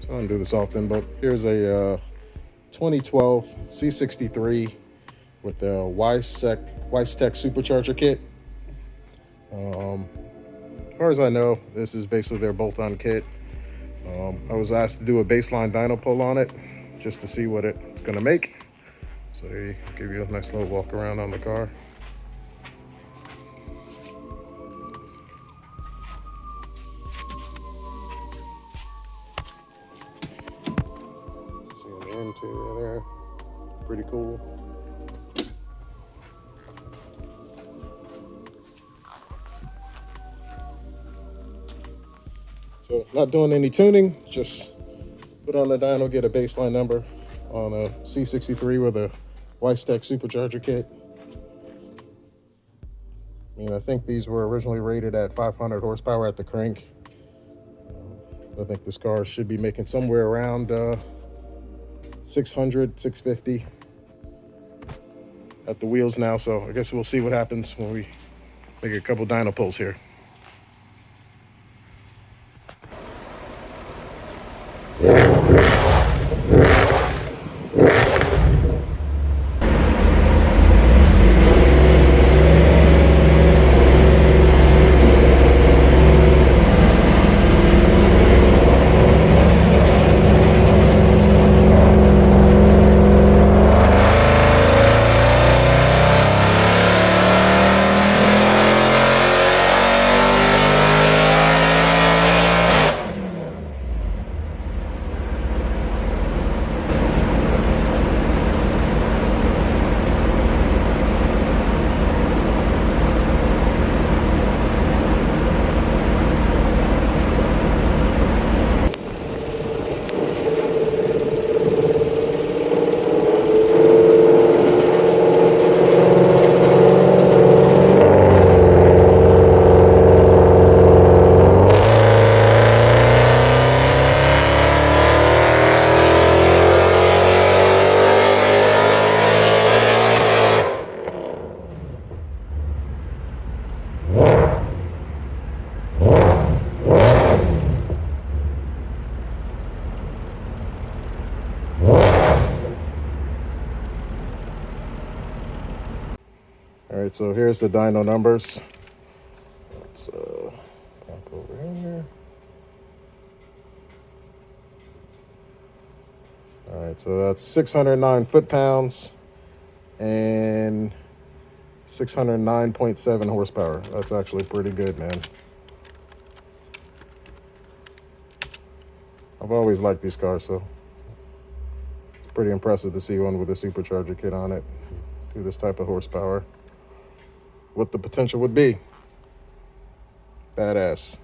I don't do this often, but here's a 2012 C63 with the Weistec Supecharger Kit. As far as I know, this is basically their bolt-on kit. I was asked to do a baseline dyno pull on it just to see what it's going to make. So they give you a nice little walk around on the car. See the interior there, pretty cool. So not doing any tuning, just put on the dyno, get a baseline number on a C63 with a Weistec Supecharger Kit. I mean, I think these were originally rated at 500 horsepower at the crank. I think this car should be making somewhere around 600, 650 at the wheels now. So I guess we'll see what happens when we make a couple dyno pulls here. All right, so here's the dyno numbers. Let's pop over here. All right, so that's 609 foot-pounds and 609.7 horsepower. That's actually pretty good, man. I've always liked these cars, so it's pretty impressive to see one with a supercharger kit on it do this type of horsepower. What the potential would be. Badass.